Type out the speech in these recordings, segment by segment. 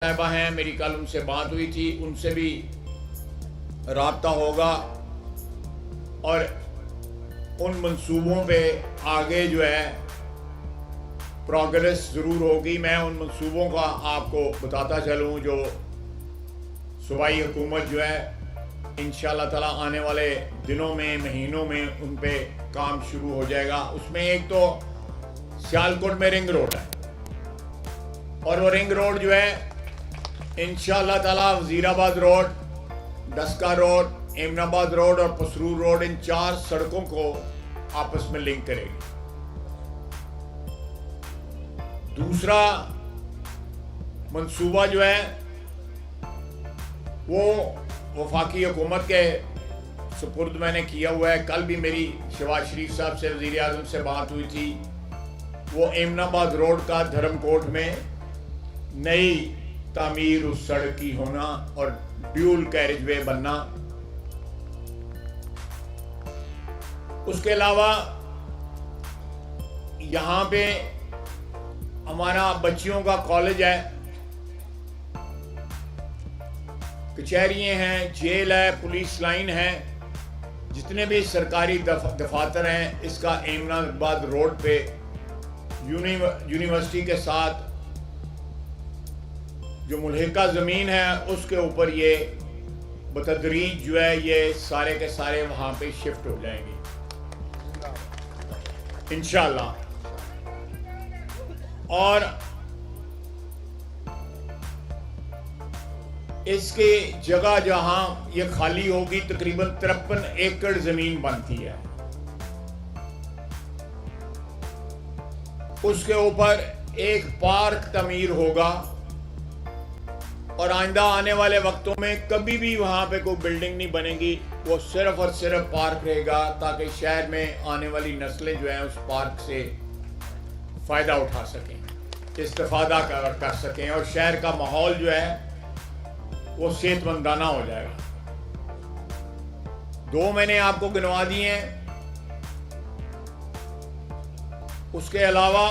साहिबा हैं, मेरी कल उनसे बात हुई थी, उनसे भी राब्ता होगा और उन मंसूबों पे आगे जो है प्रोग्रेस ज़रूर होगी। मैं उन मंसूबों का आपको बताता चलूँ जो सूबाई हुकूमत जो है इंशाअल्लाह ताला आने वाले दिनों में महीनों में उन पे काम शुरू हो जाएगा। उसमें एक तो सियालकोट में रिंग रोड है और वो रिंग रोड जो है इंशाअल्लाह ताला Wazirabad road, Daska road, Eminabad road और पसरूर रोड, इन 4 सड़कों को आपस में लिंक करेगी। दूसरा मंसूबा जो है वो वफाकी हुकूमत के सुपुर्द मैंने किया हुआ है। कल भी मेरी शहबाज शरीफ साहब से, वज़ीर आज़म से बात हुई थी। वो एमनाबाद रोड का धर्मकोट में नई तामीर उस सड़क की होना और ड्यूल कैरेज वे बनना। उसके अलावा यहां पे हमारा बच्चियों का कॉलेज है, कचहरियां हैं, जेल है, पुलिस लाइन है, जितने भी सरकारी दफातर हैं, इसका एमनाबाद रोड पे यूनिवर्सिटी के साथ जो मुल्हिका ज़मीन है उसके ऊपर ये बतदरीज जो है ये सारे के सारे वहाँ पे शिफ्ट हो जाएंगे इंशाअल्लाह। और इसकी जगह जहाँ ये खाली होगी तकरीबन 53 एकड़ ज़मीन बनती है, उसके ऊपर एक पार्क तमीर होगा और आइंदा आने वाले वक्तों में कभी भी वहाँ पे कोई बिल्डिंग नहीं बनेगी, वो सिर्फ और सिर्फ पार्क रहेगा ताकि शहर में आने वाली नस्लें जो हैं उस पार्क से फ़ायदा उठा सकें, इस्तेफादा कर सकें और शहर का माहौल जो है वो सेहतमंदाना हो जाएगा। 2 मैंने आपको गिनवा दिए हैं। उसके अलावा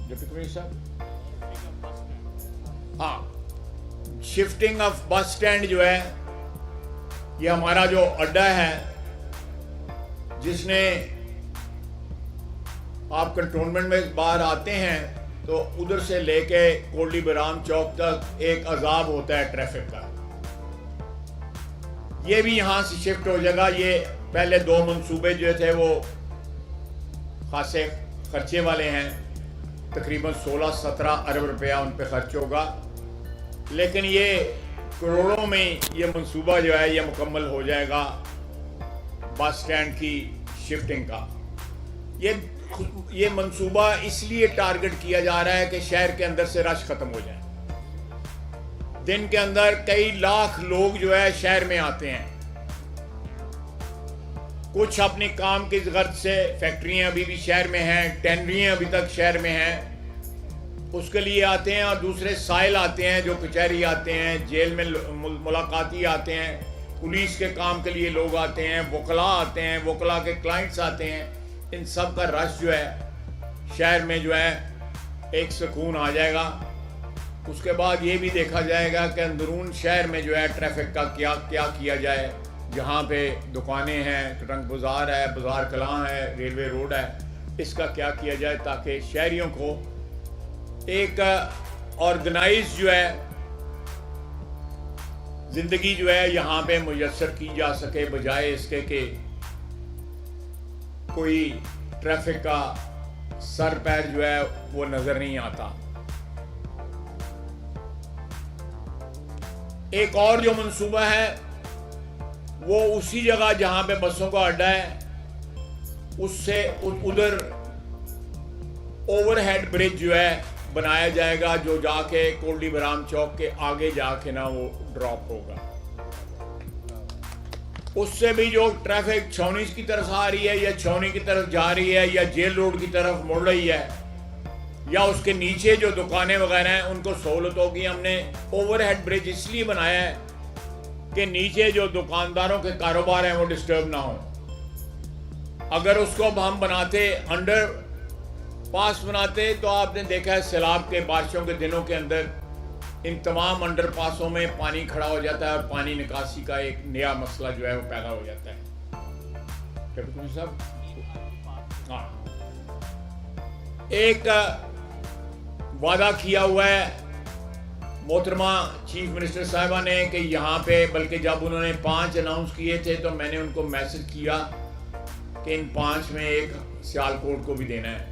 डिप्टी साहब, हाँ, शिफ्टिंग ऑफ बस स्टैंड जो है ये हमारा जो अड्डा है, जिसने आप कंटोनमेंट में बाहर आते हैं तो उधर से लेके कोटली बराम चौक तक एक अजाब होता है ट्रैफिक का, ये भी यहाँ से शिफ्ट हो जाएगा। ये पहले 2 मंसूबे जो थे वो खासे खर्चे वाले हैं, तकरीबन 16-17 अरब रुपया उन पे खर्च होगा, लेकिन ये करोड़ों में ये मंसूबा जो है ये मुकम्मल हो जाएगा बस स्टैंड की शिफ्टिंग का। ये मंसूबा इसलिए टारगेट किया जा रहा है कि शहर के अंदर से रश खत्म हो जाए। दिन के अंदर कई लाख लोग जो है शहर में आते हैं, कुछ अपने काम की गर्ज से, फैक्ट्रियां अभी भी शहर में हैं, टैनरियां अभी तक शहर में हैं, उसके लिए आते हैं, और दूसरे साइल आते हैं जो कचहरी आते हैं, जेल में मुलाकाती आते हैं, पुलिस के काम के लिए लोग आते हैं, वकला आते हैं, वकला के क्लाइंट्स आते हैं। इन सब का रश जो है शहर में जो है एक सुकून आ जाएगा। उसके बाद ये भी देखा जाएगा कि अंदरून शहर में जो है ट्रैफिक का क्या क्या किया जाए, जहाँ पे दुकानें हैं, रंग बाज़ार है, बाज़ार कलां है, रेलवे रोड है, इसका क्या किया जाए ताकि शहरियों को एक ऑर्गेनाइज जो है ज़िंदगी जो है यहाँ पे मुयस्सर की जा सके, बजाय इसके कि कोई ट्रैफिक का सर पैर जो है वो नज़र नहीं आता। एक और जो मंसूबा है वो उसी जगह जहां पे बसों का अड्डा है उससे उधर ओवरहेड ब्रिज जो है बनाया जाएगा, जो जाके कोटली बराम चौक के आगे जाके ना वो ड्रॉप होगा। उससे भी जो ट्रैफिक छावनी की तरफ आ रही है या छावनी की तरफ जा रही है या जेल रोड की तरफ मुड़ रही है या उसके नीचे जो दुकानें वगैरह हैं उनको सहूलत होगी। हमने ओवरहेड ब्रिज इसलिए बनाया है कि नीचे जो दुकानदारों के कारोबार हैं वो डिस्टर्ब ना हो। अगर उसको अब हम बनाते अंडर पास बनाते तो आपने देखा है सैलाब के बारिशों के दिनों के अंदर इन तमाम अंडरपासों में पानी खड़ा हो जाता है और पानी निकासी का एक नया मसला जो है वो पैदा हो जाता है। कैप्टन साहब, हाँ, एक वादा किया हुआ है मोहतरमा चीफ मिनिस्टर साहिबा ने कि यहाँ पे, बल्कि जब उन्होंने 5 अनाउंस किए थे तो मैंने उनको मैसेज किया कि इन 5 में एक सियालकोट को भी देना है।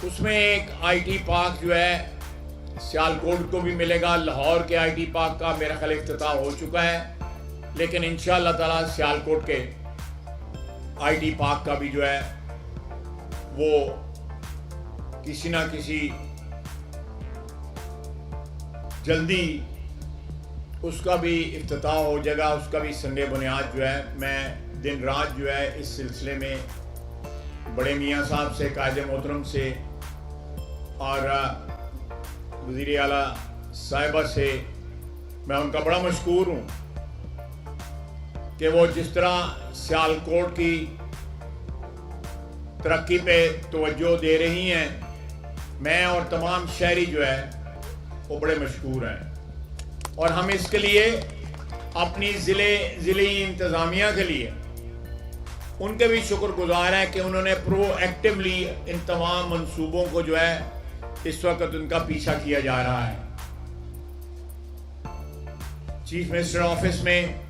उसमें एक आईटी पार्क जो है सियालकोट को भी मिलेगा। लाहौर के आईटी पार्क का मेरा ख्याल इफ्तिताह हो चुका है, लेकिन इंशाअल्लाह ताला सियालकोट के आईटी पार्क का भी जो है वो किसी ना किसी जल्दी उसका भी इफ्तिताह हो जाएगा, उसका भी संग बुनियाद जो है। मैं दिन रात जो है इस सिलसिले में बड़े मियाँ साहब से, कायदे मोहतरम से और वज़ीर आला साहिबा से मैं उनका बड़ा मशकूर हूँ कि वो जिस तरह सियालकोट की तरक्की पे तवज्जो दे रही हैं, मैं और तमाम शहरी जो है वो बड़े मशहूर हैं। और हम इसके लिए अपनी ज़िले इंतज़ामिया के लिए उनके भी शुक्रगुजार हैं कि उन्होंने प्रोएक्टिवली इन तमाम मंसूबों को जो है इस वक्त उनका पीछा किया जा रहा है। चीफ मिनिस्टर ऑफिस में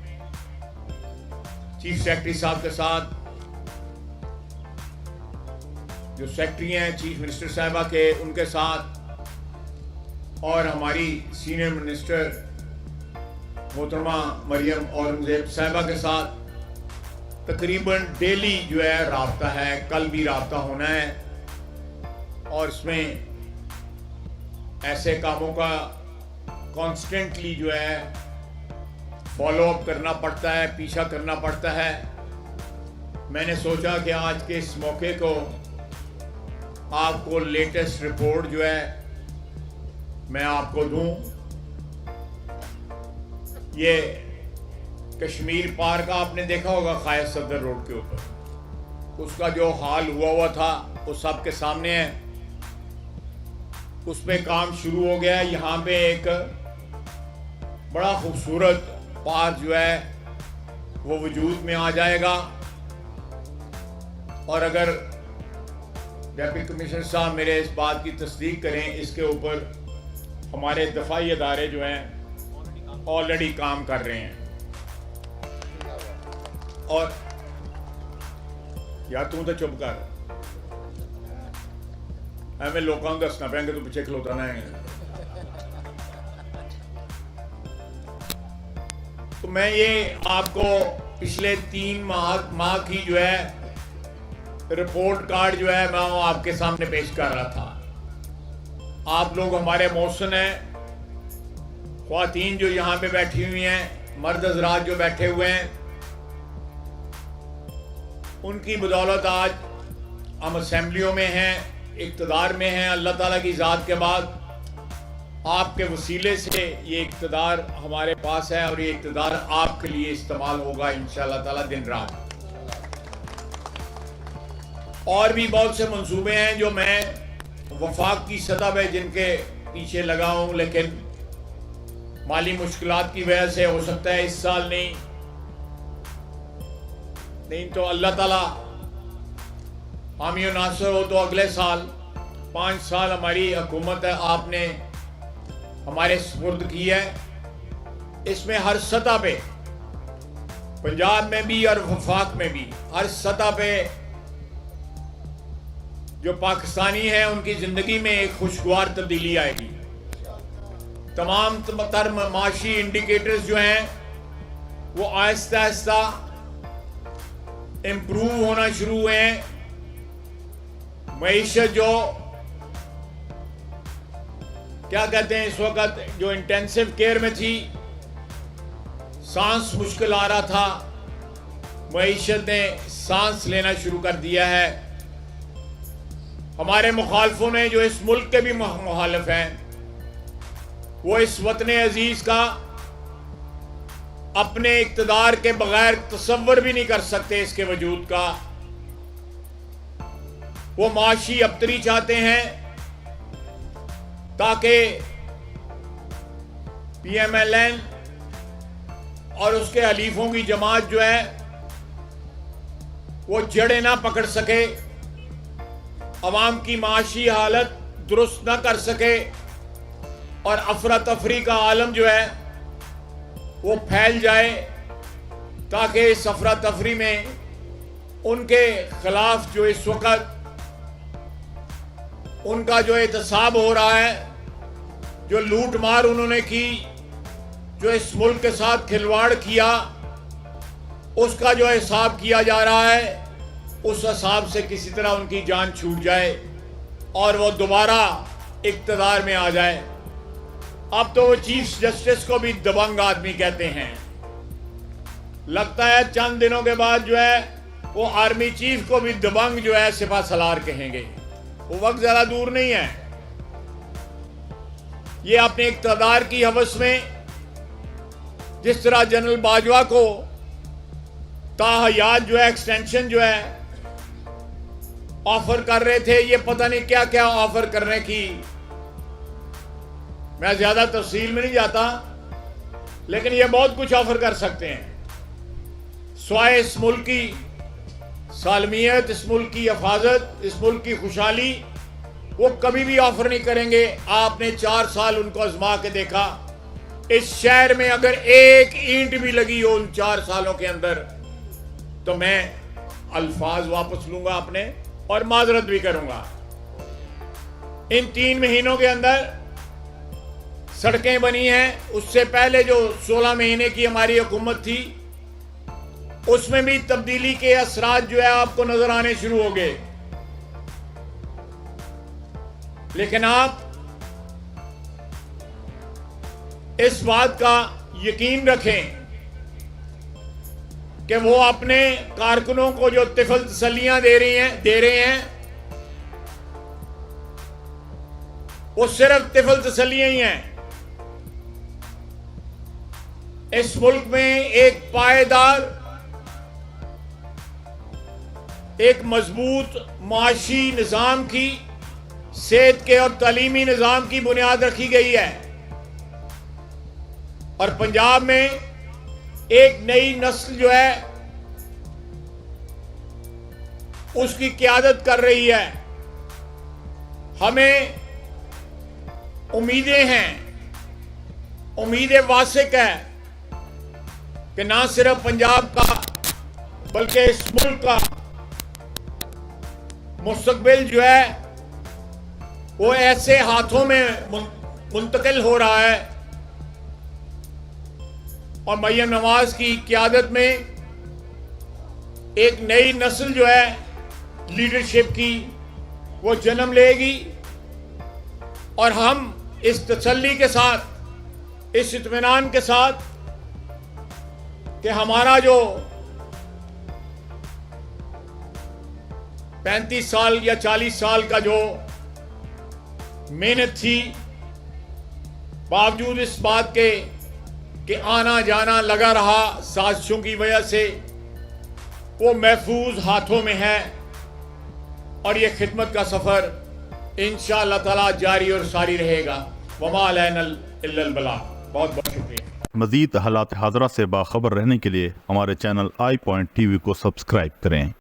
चीफ सेक्रेटरी साहब के साथ जो सेक्रेटरी हैं चीफ मिनिस्टर साहिबा के, उनके साथ और हमारी सीनियर मिनिस्टर मोहतरमा मरियम औरंगजेब साहिबा के साथ तकरीबन डेली जो है राब्ता है, कल भी राब्ता होना है। और इसमें ऐसे कामों का कॉन्स्टेंटली जो है फॉलो अप करना पड़ता है, पीछा करना पड़ता है। मैंने सोचा कि आज के इस मौके को आपको लेटेस्ट रिपोर्ट जो है मैं आपको दूं। ये कश्मीर पार्क आपने देखा होगा कायद सदर रोड के ऊपर, उसका जो हाल हुआ था वो सबके सामने है। उसमें काम शुरू हो गया है। यहाँ पे एक बड़ा खूबसूरत पार्क जो है वो वजूद में आ जाएगा। और अगर डिप्टी कमिश्नर साहब मेरे इस बात की तस्दीक करें, इसके ऊपर हमारे दफाई अदारे जो हैं ऑलरेडी काम कर रहे हैं। और यार तू तो चुप कर, हमें लोगों को दसना पैंगे तो पीछे खलोता ना है। तो मैं ये आपको पिछले 3 माह की जो है रिपोर्ट कार्ड जो है मैं वो आपके सामने पेश कर रहा था। आप लोग हमारे मोहसिन हैं, ख्वातीन जो यहाँ पे बैठी हुई हैं, मर्द हज़रात जो बैठे हुए हैं, उनकी बदौलत आज हम असेंबलियों में हैं, इक़्तिदार में हैं। अल्लाह ताला की ज़ात के बाद आपके वसीले से ये इक़्तिदार हमारे पास है और ये इक़्तिदार आपके लिए इस्तेमाल होगा इंशाअल्लाह ताला दिन रात। और भी बहुत से मंसूबे हैं जो मैं वफाक की सतह पे जिनके पीछे लगा हूँ, लेकिन माली मुश्किलात की वजह से हो सकता है इस साल नहीं तो अल्लाह ताला हामी और नासर हो तो अगले साल 5 साल हमारी हुकूमत है, आपने हमारे सुपुर्द की है। इसमें हर सतह पे, पंजाब में भी और वफाक में भी, हर सतह पे जो पाकिस्तानी है उनकी जिंदगी में एक खुशगवार तब्दीली आएगी। तमाम तर माशी इंडिकेटर्स जो हैं वो आहिस्ता आहिस्ता इम्प्रूव होना शुरू हुए हैं। मईशत जो क्या कहते हैं इस वक्त जो इंटेंसिव केयर में थी, सांस मुश्किल आ रहा था, मईशत ने सांस लेना शुरू कर दिया है। हमारे मुखालफों ने जो इस मुल्क के भी मुखालिफ हैं, वो इस वतन अजीज का अपने इक़्तिदार के बगैर तसव्वुर भी नहीं कर सकते इसके वजूद का। वो माशी अबतरी चाहते हैं ताकि PMLN और उसके हलीफों की जमात जो है वो जड़ें ना पकड़ सके, अवाम की माशी हालत दुरुस्त ना कर सके और अफरा तफरी का आलम जो है वो फैल जाए, ताकि इस अफरा तफरी में उनके खिलाफ जो इस वक्त उनका जो एहतसाब हो रहा है, जो लूट मार उन्होंने की, जो इस मुल्क के साथ खिलवाड़ किया, उसका जो हिसाब किया जा रहा है, उस हिसाब से किसी तरह उनकी जान छूट जाए और वो दोबारा इक़्तिदार में आ जाए। अब तो वो चीफ जस्टिस को भी दबंग आदमी कहते हैं। लगता है चंद दिनों के बाद जो है वो आर्मी चीफ को भी दबंग जो है सिपह सलार कहेंगे। वो वक्त ज्यादा दूर नहीं है। ये अपने इक़्तिदार की हवस में जिस तरह जनरल बाजवा को ताहयात जो है एक्सटेंशन जो है ऑफर कर रहे थे, ये पता नहीं क्या क्या ऑफर करने की, मैं ज्यादा तफसील में नहीं जाता, लेकिन ये बहुत कुछ ऑफर कर सकते हैं। स्वाय इस मुल्क की सालमियत, इस मुल्क की हिफाजत, इस मुल्क की खुशहाली वो कभी भी ऑफर नहीं करेंगे। आपने 4 साल उनको आजमा के देखा। इस शहर में अगर एक ईंट भी लगी हो उन 4 सालों के अंदर तो मैं अल्फाज वापस लूंगा अपने और माजरत भी करूंगा। इन 3 महीनों के अंदर सड़कें बनी हैं। उससे पहले जो 16 महीने की हमारी हुकूमत थी उसमें भी तब्दीली के असरात जो है आपको नजर आने शुरू हो गए। लेकिन आप इस बात का यकीन रखें कि वो अपने कारकुनों को जो तिफल तसल्लियां दे रहे हैं वो सिर्फ तिफल तसल्लियां ही हैं। इस मुल्क में एक पायदार, एक मजबूत माशी निज़ाम की, सेहत के और तालीमी निज़ाम की बुनियाद रखी गई है और पंजाब में एक नई नस्ल जो है उसकी क़यादत कर रही है। हमें उम्मीदें हैं, उम्मीदें वासिक है कि ना सिर्फ पंजाब का बल्कि इस मुल्क का मुस्तकबिल जो है वो ऐसे हाथों में मुंतकिल हो रहा है और मरियम नवाज की क़यादत में एक नई नस्ल जो है लीडरशिप की वो जन्म लेगी और हम इस तसल्ली के साथ, इस इत्मीनान के साथ कि हमारा जो 35 साल या 40 साल का जो मेहनत थी, बावजूद इस बात के कि आना जाना लगा रहा साजिशों की वजह से, वो महफूज हाथों में है और ये खिदमत का सफर इंशाअल्लाह ताला जारी और सारी रहेगा। वमा अलैना इल्लल बलाग। बहुत बहुत शुक्रिया। मज़ीद हालात हाज़रा से बाखबर रहने के लिए हमारे चैनल iPoint TV को सब्सक्राइब करें।